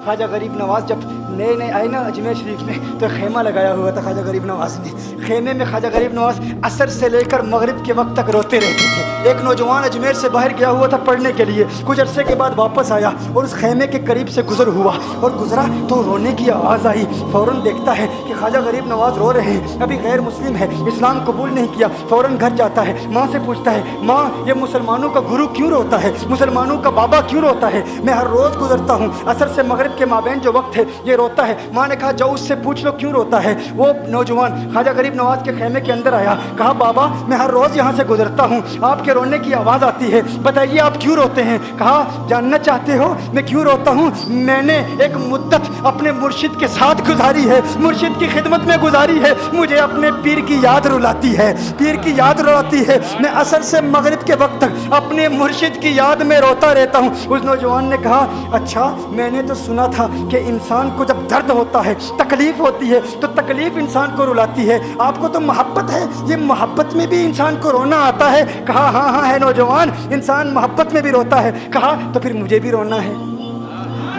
خواجہ غریب نواز جب نئے نئے آئے نا اجمیر شریف میں تو خیمہ لگایا ہوا تھا خواجہ غریب نواز نے. خیمے میں خواجہ غریب نواز عصر سے لے کر مغرب کے وقت تک روتے رہتے تھے. ایک نوجوان اجمیر سے باہر گیا ہوا تھا پڑھنے کے لیے, کچھ عرصے کے بعد واپس آیا اور اس خیمے کے قریب سے گزر ہوا اور گزرا تو رونے کی آواز آئی. فوراً دیکھتا ہے کہ خواجہ غریب نواز رو رہے ہیں, ابھی غیر مسلم ہے, اسلام قبول نہیں کیا. فوراً گھر جاتا ہے, ماں سے پوچھتا ہے, ماں یہ مسلمانوں کا گرو کیوں روتا ہے, مسلمانوں کا بابا کیوں روتا ہے؟ میں ہر روز گزرتا ہوں, عصر سے مغرب کے مابین جو وقت ہے یہ روتا ہے. ماں نے کہا جاؤ اس سے پوچھ لو کیوں روتا ہے. وہ نوجوان خواجہ غریب نواز کے خیمے کے اندر آیا, کہا بابا میں ہر روز یہاں سے گزرتا ہوں, آپ کے رونے کی آواز آتی ہے, بتائیے آپ کیوں روتے ہیں؟ کہا جاننا چاہتے ہو میں کیوں روتا ہوں؟ میں نے ایک مدت اپنے مرشد کے ساتھ گزاری ہے, مرشد کی خدمت میں گزاری ہے, مجھے اپنے پیر کی یاد رلاتی ہے, پیر کی یاد رلاتی ہے. میں عصر سے مغرب کے وقت تک اپنے مرشد کی یاد میں روتا رہتا ہوں. اس نوجوان نے کہا اچھا میں نے تو سنا تھا کہ انسان کو جب درد ہوتا ہے, تکلیف ہوتی ہے تو تکلیف انسان کو رلاتی ہے, آپ کو تو محبت ہے, یہ محبت میں بھی انسان کو رونا آتا ہے؟ کہا ہاں ہاں ہے نوجوان, انسان محبت میں بھی روتا ہے. کہا تو پھر مجھے بھی رونا ہے,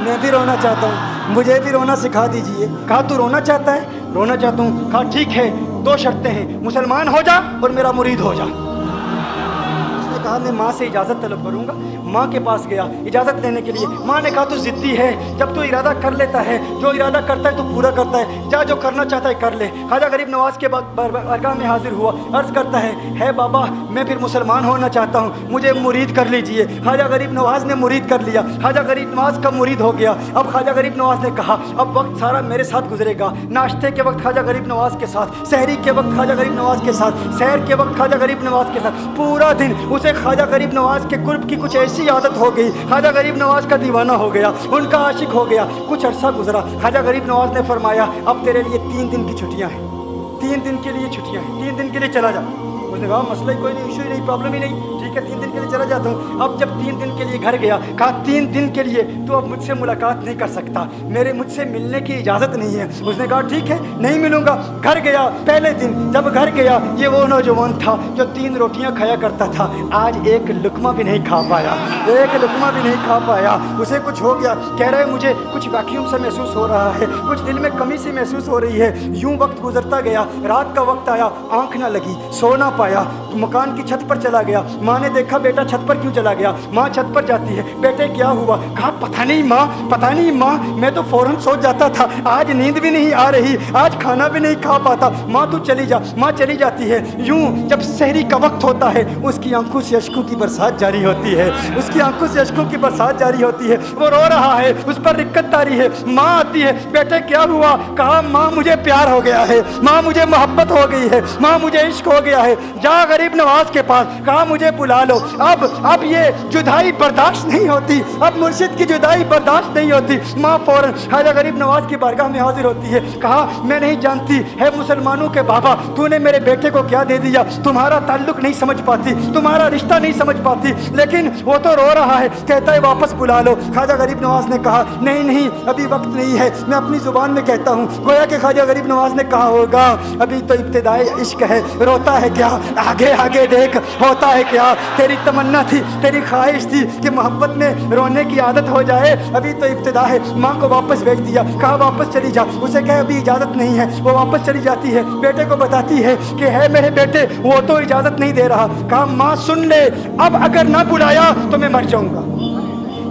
میں بھی رونا چاہتا ہوں, مجھے بھی رونا سکھا دیجئے. کہا تو رونا چاہتا ہے؟ رونا چاہتا ہوں. کہا ٹھیک ہے, دو شرطیں ہیں, مسلمان ہو جا اور میرا مرید ہو جا. اس نے کہا میں ماں سے اجازت طلب کروں گا. ماں کے پاس گیا اجازت لینے کے لیے. ماں نے کہا تو ضدی ہے, جب تو ارادہ کر لیتا ہے, جو ارادہ کرتا ہے تو پورا کرتا ہے, جا جو کرنا چاہتا ہے کر لے. خواجہ غریب نواز کے بارگاہ میں حاضر ہوا, عرض کرتا ہے بابا میں پھر مسلمان ہونا چاہتا ہوں, مجھے مرید کر لیجئے. خواجہ غریب نواز نے مرید کر لیا, خواجہ غریب نواز کا مرید ہو گیا. اب خواجہ غریب نواز نے کہا اب وقت سارا میرے ساتھ گزرے گا, ناشتے کے وقت خواجہ غریب نواز کے ساتھ, سحری کے وقت خواجہ غریب نواز کے ساتھ, سحر کے وقت خواجہ غریب نواز کے ساتھ, پورا دن اسے خواجہ غریب نواز کے قرب کی کچھ ایسی عادت ہو گئی, خواجہ غریب نواز کا دیوانہ ہو گیا, ان کا عاشق ہو گیا. کچھ عرصہ گزرا, خواجہ غریب نواز نے فرمایا اب تیرے لیے 3 دن کی چھٹیاں ہیں, 3 دن کے لیے چھٹیاں ہیں, 3 دن کے لیے چلا جا. اس نے کہا مسئلہ ہی کوئی نہیں, ایشو ہی نہیں, پرابلم ہی نہیں, ٹھیک ہے 3 دن کے لیے چلا جاتا ہوں. اب جب 3 دن کے لیے گھر گیا, کہا 3 دن کے لیے تو اب مجھ سے ملاقات نہیں کر سکتا, مجھ سے ملنے کی اجازت نہیں ہے. اس نے کہا ٹھیک ہے نہیں ملوں گا. گھر گیا, پہلے دن جب گھر گیا یہ وہ نوجوان تھا جو 3 روٹیاں کھایا کرتا تھا, آج ایک لقمہ بھی نہیں کھا پایا, ایک لقمہ بھی نہیں کھا پایا. اسے کچھ ہو گیا, کہہ رہے مجھے کچھ ویکیوم سے محسوس ہو رہا ہے, کچھ دل میں کمی سی محسوس ہو رہی ہے. یوں وقت گزرتا گیا, رات کا وقت آیا, آنکھ نہ لگی, سو نہ پایا, مکان کی چھت پر چلا گیا. ماں نے دیکھا بیٹا چھت پر کیوں چلا گیا؟ ماں چھت پر جاتی ہے, بیٹے کیا ہوا؟ کہا پتہ نہیں ماں, پتہ نہیں ماں, میں تو فوراً سو جاتا تھا, آج نیند بھی نہیں آ رہی, آج کھانا بھی نہیں کھا پاتا. ماں تو چلی جا. ماں چلی جاتی ہے. یوں جب سحری کا وقت ہوتا ہے اس کی آنکھوں سے اشکوں کی برسات جاری ہوتی ہے, اس کی آنکھوں سے اشکوں کی برسات جاری ہوتی ہے. وہ رو رہا ہے, اس پر رکت تاری ہے. ماں آتی ہے, بیٹے کیا ہوا؟ کہا ماں مجھے پیار ہو گیا ہے, ماں مجھے محبت ہو گئی ہے, ماں مجھے عشق ہو گیا ہے. جا غریب نواز کے پاس, کہا مجھے بلا لو. اب یہ جدائی برداشت نہیں ہوتی, اب مرشد کی جدائی برداشت نہیں ہوتی. ماں فوراً خواجہ غریب نواز کی بارگاہ میں حاضر ہوتی ہے. کہا میں نہیں جانتی ہے مسلمانوں کے بابا, تو نے میرے بیٹے کو کیا دے دیا, تمہارا تعلق نہیں سمجھ پاتی, تمہارا رشتہ نہیں سمجھ پاتی, لیکن وہ تو رو رہا ہے, کہتا ہے واپس بلا لو. خواجہ غریب نواز نے کہا نہیں نہیں ابھی وقت نہیں ہے, میں اپنی زبان میں کہتا ہوں. گویا کہ خواجہ غریب نواز نے کہا ہوگا ابھی تو ابتدائی عشق ہے, روتا ہے کیا, آگے آگے دیکھ ہوتا ہے کیا. تیری تمنا تھی, تیری خواہش تھی کہ محبت میں رونے کی عادت ہو جائے, ابھی تو ابتدا ہے. ماں کو واپس بھیج دیا, کہا واپس چلی جا. اسے کہا ابھی اجازت نہیں ہے, وہ واپس چلی جاتی ہے. بیٹے کو بتاتی ہے کہ ہے میرے بیٹے وہ تو اجازت نہیں دے رہا. کہا ماں سن لے, اب اگر نہ بلایا تو میں مر جاؤں گا,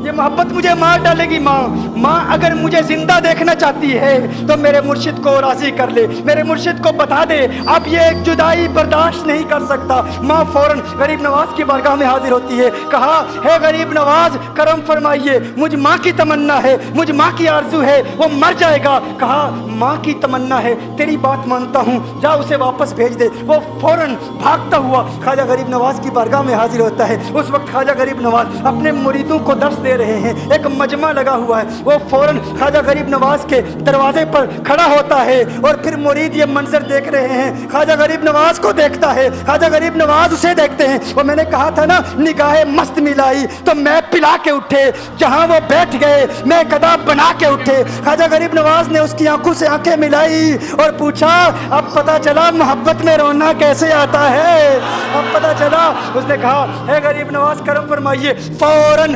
یہ محبت مجھے مار ڈالے گی. ماں اگر مجھے زندہ دیکھنا چاہتی ہے تو میرے مرشد کو راضی کر لے, میرے مرشد کو بتا دے اب یہ جدائی برداشت نہیں کر سکتا. ماں فوراً غریب نواز کی بارگاہ میں حاضر ہوتی ہے. کہا ہے غریب نواز کرم فرمائیے, مجھ ماں کی تمنا ہے, مجھ ماں کی آرزو ہے, وہ مر جائے گا. کہا ماں کی تمنا ہے, تیری بات مانتا ہوں, جا اسے واپس بھیج دے. وہ فوراً بھاگتا ہوا خواجہ غریب نواز کی بارگاہ میں حاضر ہوتا ہے. اس وقت خواجہ غریب نواز اپنے مریدوں کو درس دے رہے ہیں, ایک مجمع لگا ہوا ہے. وہ فوراً خواجہ غریب نواز کے دروازے پر کھڑا ہوتا ہے اور پھر مرید یہ منظر دیکھ رہے ہیں. خواجہ غریب نواز کو دیکھتا ہے, خواجہ غریب نواز اسے دیکھتے ہیں. وہ میں نے کہا تھا نا نگاہ مست ملائی تو میں پلا کے اٹھے, جہاں وہ بیٹھ گئے میں قدا بنا کے اٹھے. خواجہ غریب نواز نے اس کی آنکھوں سے آنکھیں ملائی اور پوچھا اب پتا چلا محبت میں رونا کیسے آتا ہے, اب پتا چلا. اس نے کہا ہے غریب نواز کرم فرمائیے. فوراً